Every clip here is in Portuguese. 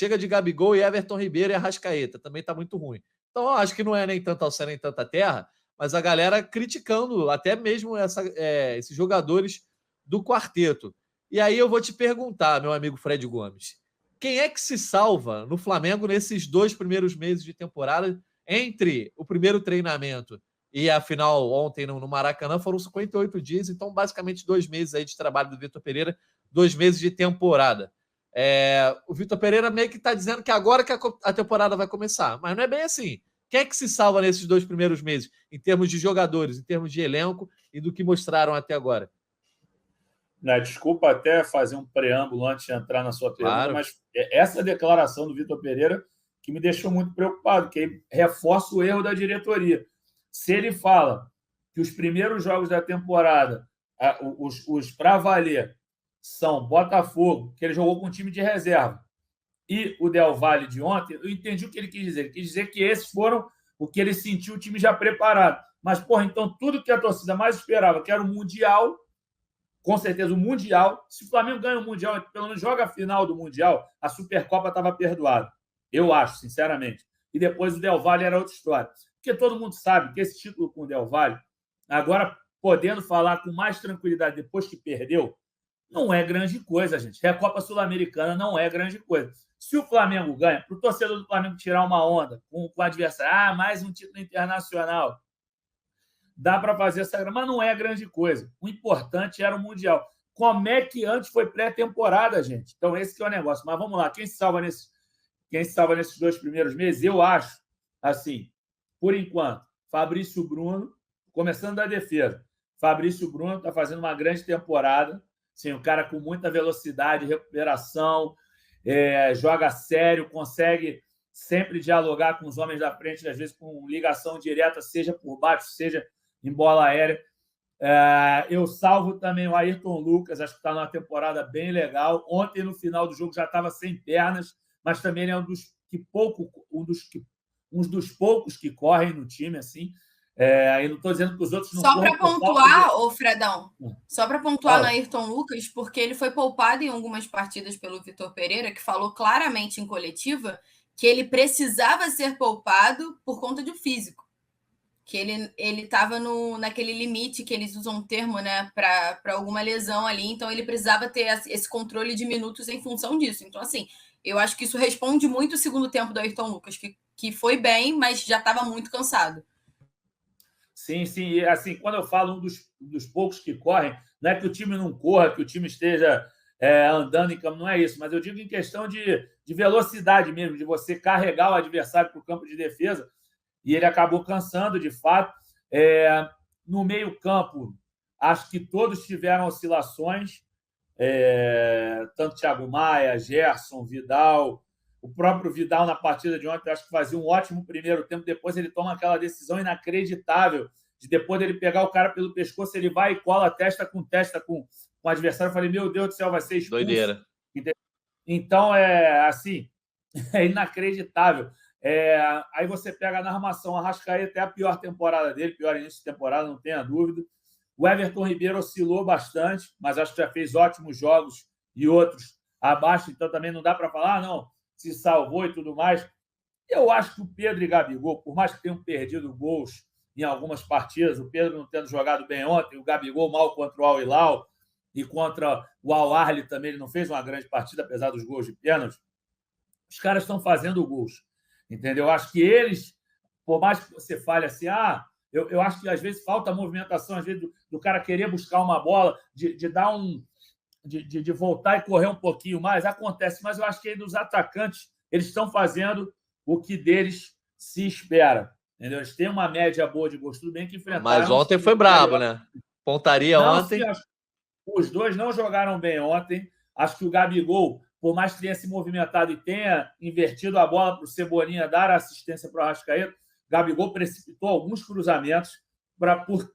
chega de Gabigol e Everton Ribeiro e Arrascaeta, também tá muito ruim. Então, eu acho que não é nem tanto ao céu nem tanta terra, mas a galera criticando até mesmo esses jogadores do quarteto. E aí eu vou te perguntar, meu amigo Fred Gomes, quem é que se salva no Flamengo nesses 2 primeiros meses de temporada, entre o primeiro treinamento e a final ontem no Maracanã? Foram 58 dias, então basicamente 2 meses aí de trabalho do Vitor Pereira, 2 meses de temporada. O Vitor Pereira meio que está dizendo que agora que a temporada vai começar, mas não é bem assim. Quem é que se salva nesses 2 primeiros meses, em termos de jogadores, em termos de elenco e do que mostraram até agora? Desculpa até fazer um preâmbulo antes de entrar na sua pergunta, Claro. mas essa declaração do Vitor Pereira que me deixou muito preocupado, que reforça o erro da diretoria. Se ele fala que os primeiros jogos da temporada, os para valer, são Botafogo, que ele jogou com um time de reserva, e o Del Valle de ontem, eu entendi o que ele quis dizer. Ele quis dizer que esses foram o que ele sentiu o time já preparado. Mas, porra, então tudo que a torcida mais esperava, que era o Mundial, com certeza o Mundial, se o Flamengo ganha o Mundial, pelo menos joga a final do Mundial, a Supercopa estava perdoada. Eu acho, sinceramente. E depois o Del Valle era outra história. Porque todo mundo sabe que esse título com o Del Valle, agora podendo falar com mais tranquilidade depois que perdeu, não é grande coisa, gente. A Copa Sul-Americana não é grande coisa. Se o Flamengo ganha, para o torcedor do Flamengo tirar uma onda com o adversário, mais um título internacional, dá para fazer essa grana, mas não é grande coisa. O importante era o Mundial. Como é que antes foi pré-temporada, gente? Então, esse que é o negócio. Mas vamos lá, quem se salva nesses 2 primeiros meses? Eu acho, assim, por enquanto, Fabrício Bruno, começando da defesa. Fabrício Bruno está fazendo uma grande temporada. Sim, um cara com muita velocidade, recuperação, joga sério, consegue sempre dialogar com os homens da frente, às vezes com ligação direta, seja por baixo, seja em bola aérea. Eu salvo também o Ayrton Lucas, acho que está numa temporada bem legal. Ontem, no final do jogo, já estava sem pernas, mas também ele é um dos poucos que correm no time, assim. Eu não estou dizendo que os outros não Só para pontuar, ô Fredão, só para pontuar Fala. no Ayrton Lucas, porque ele foi poupado em algumas partidas pelo Vitor Pereira, que falou claramente em coletiva que ele precisava ser poupado por conta do físico. Que ele estava naquele limite que eles usam um termo, né, para alguma lesão ali, então ele precisava ter esse controle de minutos em função disso. Então, assim, eu acho que isso responde muito o segundo tempo do Ayrton Lucas, que foi bem, mas já estava muito cansado. Sim, sim. E, assim, quando eu falo um dos poucos que correm, não é que o time não corra, que o time esteja andando em campo, não é isso, mas eu digo em questão de velocidade mesmo, de você carregar o adversário para o campo de defesa, e ele acabou cansando, de fato. No meio-campo, acho que todos tiveram oscilações, tanto Thiago Maia, Gerson, Vidal. O próprio Vidal, na partida de ontem, acho que fazia um ótimo primeiro tempo. Depois ele toma aquela decisão inacreditável de depois dele pegar o cara pelo pescoço, ele vai e cola testa com o adversário. Eu falei, meu Deus do céu, vai ser expulso. Doideira. Então, assim, é inacreditável. Aí você pega na armação, a Arrascaeta é a pior temporada dele, pior início de temporada, não tenha dúvida. O Everton Ribeiro oscilou bastante, mas acho que já fez ótimos jogos e outros abaixo, então também não dá para falar, não, se salvou e tudo mais. Eu acho que o Pedro e Gabigol, por mais que tenham perdido gols em algumas partidas, o Pedro não tendo jogado bem ontem, o Gabigol mal contra o Al Hilal e contra o Al Ahly também, ele não fez uma grande partida, apesar dos gols de pênalti. Os caras estão fazendo gols, entendeu? Eu acho que eles, por mais que você fale assim, eu acho que às vezes falta movimentação, às vezes do cara querer buscar uma bola, de dar de voltar e correr um pouquinho mais, acontece, mas eu acho que aí dos atacantes, eles estão fazendo o que deles se espera, entendeu? Eles têm uma média boa de gols, tudo bem que enfrentaram... Mas ontem foi brabo, né? Pontaria não, ontem. Sim, os dois não jogaram bem ontem. Acho que o Gabigol, por mais que tenha se movimentado e tenha invertido a bola para o Cebolinha dar assistência para o Arrascaeta, Gabigol precipitou alguns cruzamentos.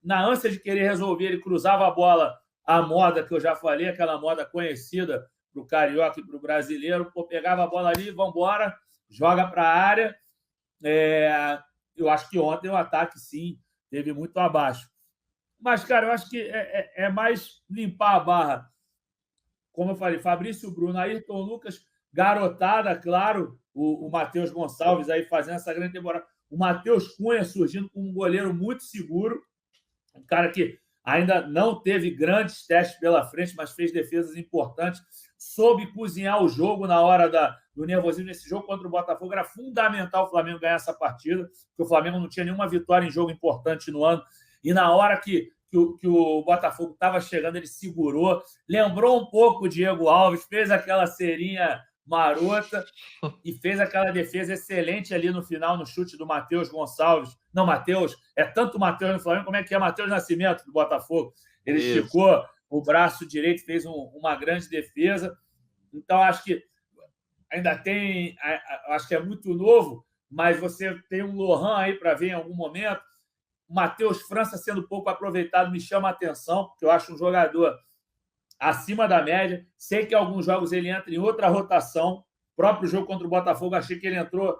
Na ânsia de querer resolver, ele cruzava a bola à moda, que eu já falei, aquela moda conhecida para o carioca e para o brasileiro. Pegava a bola ali, vamos embora, joga para a área. Eu acho que ontem o ataque, sim, teve muito abaixo. Mas, cara, eu acho que é mais limpar a barra. Como eu falei, Fabrício Bruno, Ayrton Lucas, garotada, claro, o Matheus Gonçalves aí fazendo essa grande temporada. O Matheus Cunha surgindo como um goleiro muito seguro, um cara que ainda não teve grandes testes pela frente, mas fez defesas importantes, soube cozinhar o jogo na hora do nervosismo. Nesse jogo contra o Botafogo era fundamental o Flamengo ganhar essa partida, porque o Flamengo não tinha nenhuma vitória em jogo importante no ano, e na hora que o Botafogo estava chegando, ele segurou, lembrou um pouco o Diego Alves, fez aquela cerinha marota e fez aquela defesa excelente ali no final, no chute do Matheus Gonçalves. Não, Matheus, é tanto Matheus no Flamengo, como é que é Matheus Nascimento do Botafogo. Ele esticou o braço direito, fez uma grande defesa. Então, acho que ainda tem, acho que é muito novo, mas você tem um Lohan aí para ver em algum momento. O Matheus França sendo pouco aproveitado me chama a atenção, porque eu acho um jogador acima da média. Sei que alguns jogos ele entra em outra rotação. O próprio jogo contra o Botafogo, achei que ele entrou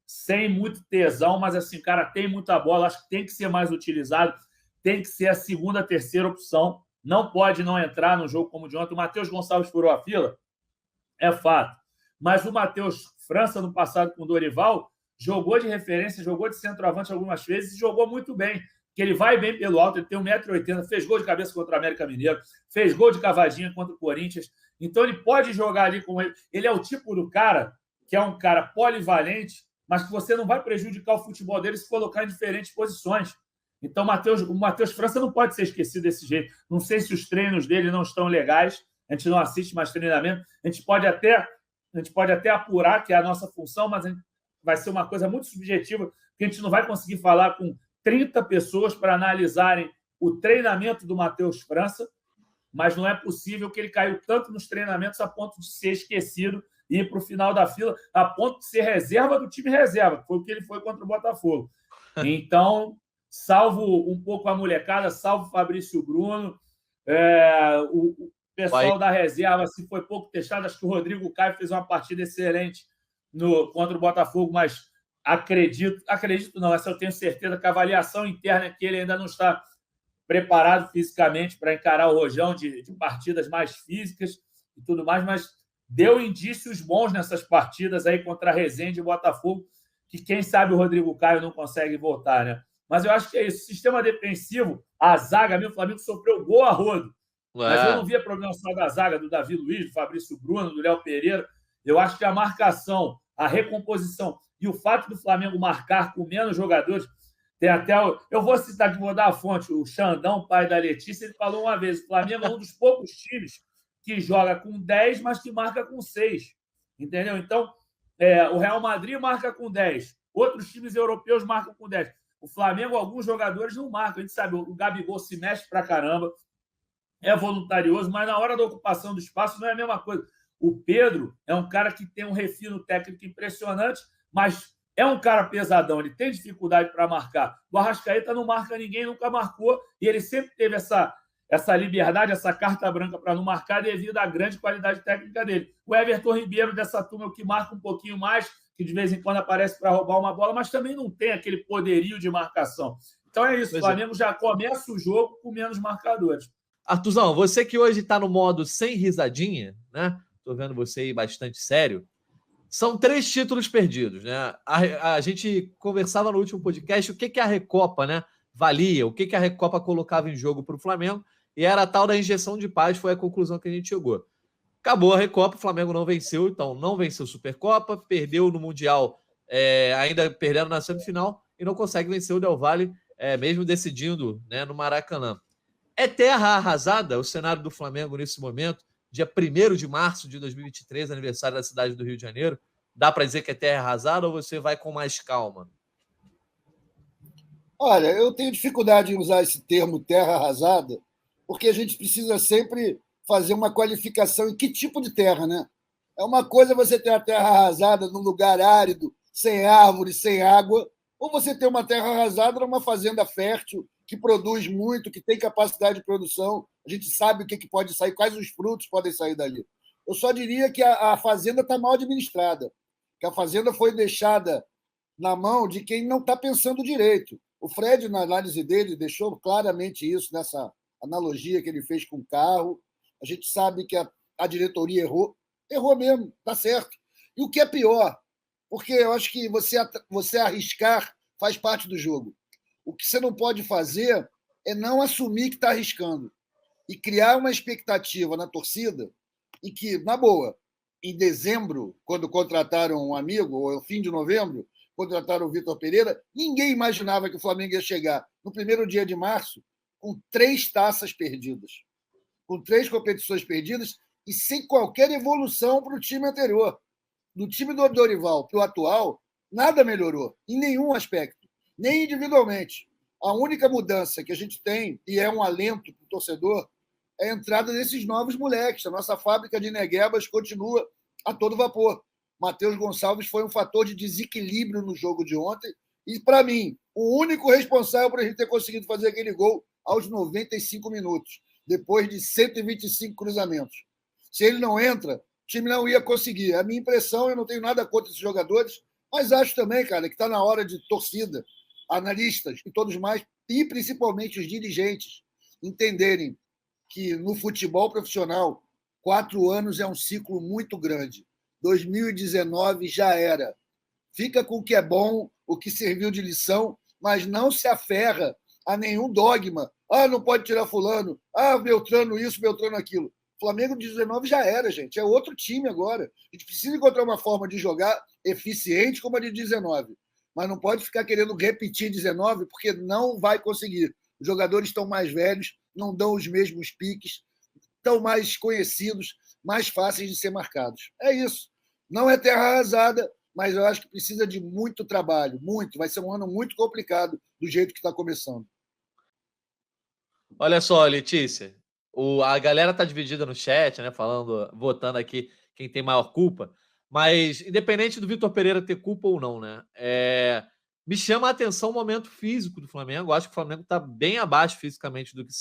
sem muito tesão, mas assim, cara, tem muita bola, acho que tem que ser mais utilizado, tem que ser a segunda, terceira opção. Não pode não entrar no jogo como o de ontem. O Matheus Gonçalves furou a fila, é fato. Mas o Matheus França, no passado com o Dorival, jogou de referência, jogou de centroavante algumas vezes e jogou muito bem. Que ele vai bem pelo alto, ele tem 1,80 m, fez gol de cabeça contra o América Mineiro, fez gol de cavadinha contra o Corinthians. Então, ele pode jogar ali com ele. Ele é o tipo do cara que é um cara polivalente, mas que você não vai prejudicar o futebol dele se colocar em diferentes posições. Então, o Matheus França não pode ser esquecido desse jeito. Não sei se os treinos dele não estão legais, a gente não assiste mais treinamento, a gente pode até apurar, que é a nossa função, mas vai ser uma coisa muito subjetiva, porque a gente não vai conseguir falar com 30 pessoas para analisarem o treinamento do Matheus França, mas não é possível que ele caiu tanto nos treinamentos a ponto de ser esquecido e ir para o final da fila, a ponto de ser reserva do time reserva, que foi o que ele foi contra o Botafogo. Então, salvo um pouco a molecada, salvo o Fabrício Bruno, o pessoal da reserva, se foi pouco testado, acho que o Rodrigo Caio fez uma partida excelente contra o Botafogo, mas acredito não, essa eu tenho certeza que a avaliação interna é que ele ainda não está preparado fisicamente para encarar o rojão de partidas mais físicas e tudo mais, mas deu indícios bons nessas partidas aí contra a Resende e o Botafogo, que quem sabe o Rodrigo Caio não consegue voltar, né? Mas eu acho que é isso. Sistema defensivo, a zaga, o Flamengo sofreu gol a rodo. Mas eu não via problema só da zaga, do Davi Luiz, do Fabrício Bruno, do Léo Pereira. Eu acho que a marcação, a recomposição e o fato do Flamengo marcar com menos jogadores, tem até eu vou citar aqui, vou dar a fonte, o Xandão, pai da Letícia, ele falou uma vez, o Flamengo é um dos poucos times que joga com 10, mas que marca com 6. Entendeu? Então, o Real Madrid marca com 10, outros times europeus marcam com 10. O Flamengo, alguns jogadores não marcam. A gente sabe, o Gabigol se mexe pra caramba, é voluntarioso, mas na hora da ocupação do espaço não é a mesma coisa. O Pedro é um cara que tem um refino técnico impressionante, mas é um cara pesadão, ele tem dificuldade para marcar. O Arrascaeta não marca ninguém, nunca marcou, e ele sempre teve essa liberdade, essa carta branca para não marcar devido à grande qualidade técnica dele. O Everton Ribeiro, dessa turma, é o que marca um pouquinho mais, que de vez em quando aparece para roubar uma bola, mas também não tem aquele poderio de marcação. Então é isso, o Flamengo já começa o jogo com menos marcadores. Artuzão, você que hoje está no modo sem risadinha, né? Estou vendo você aí bastante sério. São 3 títulos perdidos, né? A gente conversava no último podcast o que a Recopa, né, valia, o que a Recopa colocava em jogo para o Flamengo, e era a tal da injeção de paz, foi a conclusão que a gente chegou. Acabou a Recopa, o Flamengo não venceu, então não venceu a Supercopa, perdeu no Mundial, ainda perdendo na semifinal, e não consegue vencer o Del Valle, mesmo decidindo, né, no Maracanã. É terra arrasada o cenário do Flamengo nesse momento, dia 1º de março de 2023, aniversário da cidade do Rio de Janeiro. Dá para dizer que é terra arrasada ou você vai com mais calma? Olha, eu tenho dificuldade em usar esse termo terra arrasada, porque a gente precisa sempre fazer uma qualificação em que tipo de terra, né? É uma coisa você ter a terra arrasada num lugar árido, sem árvores, sem água, ou você ter uma terra arrasada numa fazenda fértil, que produz muito, que tem capacidade de produção, a gente sabe o que pode sair, quais os frutos podem sair dali. Eu só diria que a fazenda está mal administrada, que a fazenda foi deixada na mão de quem não está pensando direito. O Fred, na análise dele, deixou claramente isso nessa analogia que ele fez com o carro. A gente sabe que a diretoria errou mesmo, está certo. E o que é pior, porque eu acho que você arriscar faz parte do jogo. O que você não pode fazer é não assumir que está arriscando e criar uma expectativa na torcida e que, na boa, em dezembro, quando contrataram um amigo, ou fim de novembro, contrataram o Vitor Pereira, ninguém imaginava que o Flamengo ia chegar no primeiro dia de março com 3 taças perdidas, com 3 competições perdidas e sem qualquer evolução para o time anterior. Do time do Dorival para o atual, nada melhorou, em nenhum aspecto, nem individualmente. A única mudança que a gente tem, e é um alento para o torcedor, é a entrada desses novos moleques. A nossa fábrica de neguebas continua a todo vapor. Matheus Gonçalves foi um fator de desequilíbrio no jogo de ontem e, para mim, o único responsável por a gente ter conseguido fazer aquele gol aos 95 minutos, depois de 125 cruzamentos. Se ele não entra, o time não ia conseguir. A minha impressão, eu não tenho nada contra esses jogadores, mas acho também, cara, que está na hora de torcida, analistas e todos mais, e principalmente os dirigentes, entenderem que no futebol profissional 4 anos é um ciclo muito grande. 2019 já era. Fica com o que é bom, o que serviu de lição, mas não se aferra a nenhum dogma. Não pode tirar fulano. Beltrano isso, Beltrano aquilo. Flamengo de 19 já era, gente. É outro time agora. A gente precisa encontrar uma forma de jogar eficiente como a de 19. Mas não pode ficar querendo repetir 19, porque não vai conseguir. Os jogadores estão mais velhos, não dão os mesmos piques, estão mais conhecidos, mais fáceis de ser marcados. É isso. Não é terra arrasada, mas eu acho que precisa de muito trabalho, muito. Vai ser um ano muito complicado do jeito que está começando. Olha só, Letícia, a galera tá dividida no chat, né, votando aqui quem tem maior culpa, mas independente do Vitor Pereira ter culpa ou não, né, me chama a atenção o momento físico do Flamengo. Acho que o Flamengo está bem abaixo fisicamente do que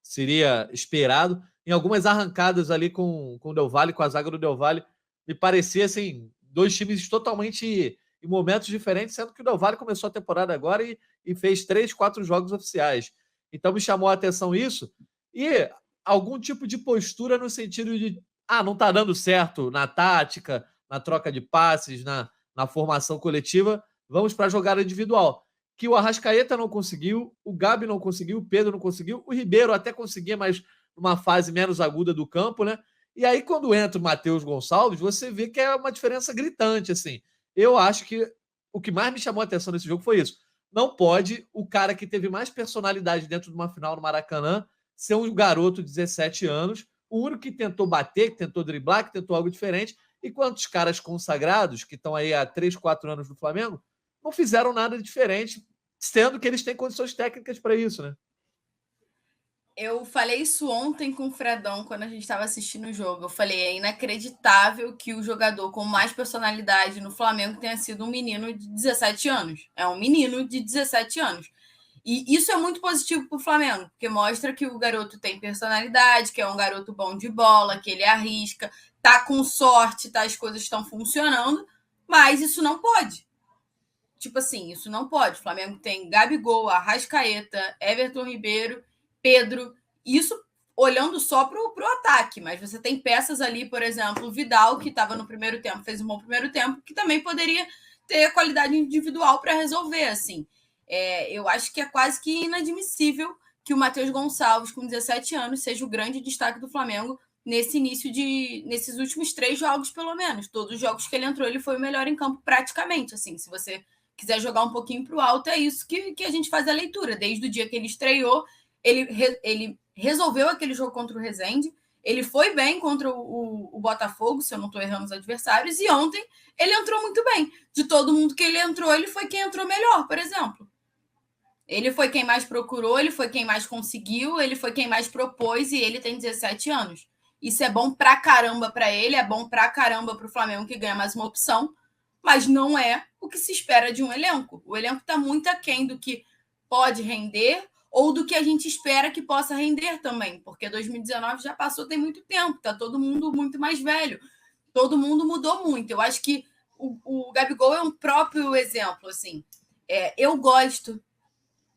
seria esperado. Em algumas arrancadas ali com o Del Valle, com a zaga do Del Valle, me parecia assim, 2 times totalmente em momentos diferentes, sendo que o Del Valle começou a temporada agora e fez 3, 4 jogos oficiais. Então me chamou a atenção isso. E algum tipo de postura no sentido de não está dando certo na tática, na troca de passes, na formação coletiva, vamos para a jogada individual. Que o Arrascaeta não conseguiu, o Gabi não conseguiu, o Pedro não conseguiu, o Ribeiro até conseguia, mas numa fase menos aguda do campo, né? E aí, quando entra o Matheus Gonçalves, você vê que é uma diferença gritante, assim. Eu acho que o que mais me chamou a atenção nesse jogo foi isso. Não pode o cara que teve mais personalidade dentro de uma final no Maracanã ser um garoto de 17 anos, o único que tentou bater, que tentou driblar, que tentou algo diferente, e quantos caras consagrados, que estão aí há 3, 4 anos no Flamengo, não fizeram nada diferente, sendo que eles têm condições técnicas para isso, né? Eu falei isso ontem com o Fredão, quando a gente estava assistindo o jogo. Eu falei, é inacreditável que o jogador com mais personalidade no Flamengo tenha sido um menino de 17 anos. É um menino de 17 anos. E isso é muito positivo para o Flamengo, porque mostra que o garoto tem personalidade, que é um garoto bom de bola, que ele arrisca, tá com sorte, as coisas estão funcionando, mas isso não pode. Tipo assim, isso não pode. O Flamengo tem Gabigol, Arrascaeta, Everton Ribeiro, Pedro, isso olhando só para o ataque, mas você tem peças ali, por exemplo, o Vidal, que estava no primeiro tempo, fez um bom primeiro tempo, que também poderia ter a qualidade individual para resolver, assim. Eu acho que é quase que inadmissível que o Matheus Gonçalves, com 17 anos, seja o grande destaque do Flamengo nesses últimos 3 jogos, pelo menos. Todos os jogos que ele entrou, ele foi o melhor em campo praticamente, assim, se você quiser jogar um pouquinho para o alto, é isso que a gente faz a leitura. Desde o dia que ele estreou, ele resolveu aquele jogo contra o Rezende, ele foi bem contra o Botafogo, se eu não estou errando os adversários, e ontem ele entrou muito bem. De todo mundo que ele entrou, ele foi quem entrou melhor, por exemplo. Ele foi quem mais procurou, ele foi quem mais conseguiu, ele foi quem mais propôs, e ele tem 17 anos. Isso é bom pra caramba para ele, é bom pra caramba para o Flamengo, que ganha mais uma opção, mas não é o que se espera de um elenco. O elenco está muito aquém do que pode render ou do que a gente espera que possa render também, porque 2019 já passou tem muito tempo, está todo mundo muito mais velho, todo mundo mudou muito. Eu acho que o Gabigol é um próprio exemplo, assim.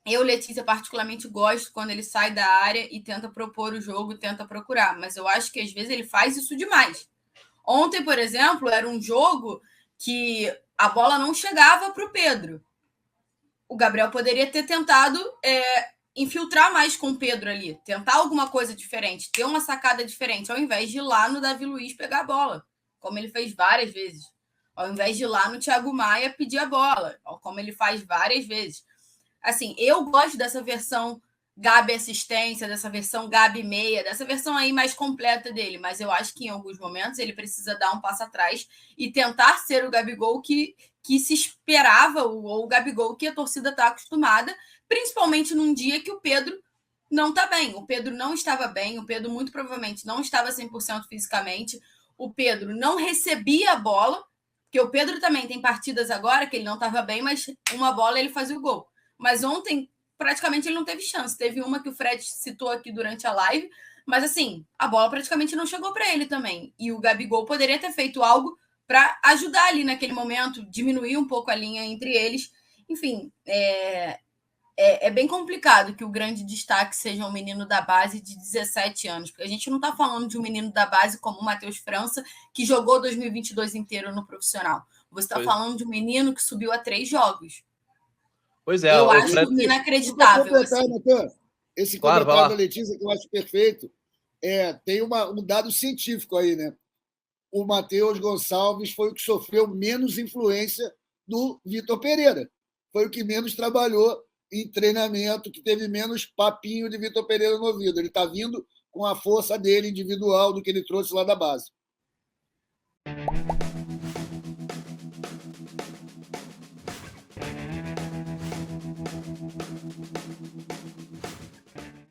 Eu, Letícia, particularmente gosto quando ele sai da área e tenta propor o jogo, tenta procurar, mas eu acho que às vezes ele faz isso demais. Ontem, por exemplo, era um jogo que a bola não chegava para o Pedro. O Gabriel poderia ter tentado infiltrar mais com o Pedro ali, tentar alguma coisa diferente, ter uma sacada diferente, ao invés de ir lá no Davi Luiz pegar a bola, como ele fez várias vezes. Ao invés de ir lá no Thiago Maia pedir a bola, como ele faz várias vezes. Assim, eu gosto dessa versão Gabi assistência, dessa versão Gabi meia, dessa versão aí mais completa dele, mas eu acho que em alguns momentos ele precisa dar um passo atrás e tentar ser o Gabigol que se esperava, ou o Gabigol que a torcida está acostumada, principalmente num dia que o Pedro não está bem. O Pedro não estava bem, o Pedro muito provavelmente não estava 100% fisicamente, o Pedro não recebia a bola, porque o Pedro também tem partidas agora que ele não estava bem, mas uma bola ele fazia o gol. Mas ontem, praticamente, ele não teve chance. Teve uma que o Fred citou aqui durante a live, mas assim, a bola praticamente não chegou para ele também. E o Gabigol poderia ter feito algo para ajudar ali naquele momento, diminuir um pouco a linha entre eles. Enfim, é bem complicado que o grande destaque seja um menino da base de 17 anos, porque a gente não está falando de um menino da base como o Matheus França, que jogou 2022 inteiro no profissional. Você está falando de um menino que subiu a 3 jogos. Pois é. Eu acho inacreditável. Assim. Esse comentário da Letícia, que eu acho perfeito, tem um dado científico aí, né? O Matheus Gonçalves foi o que sofreu menos influência do Vitor Pereira. Foi o que menos trabalhou em treinamento, que teve menos papinho de Vitor Pereira no ouvido. Ele está vindo com a força dele individual do que ele trouxe lá da base.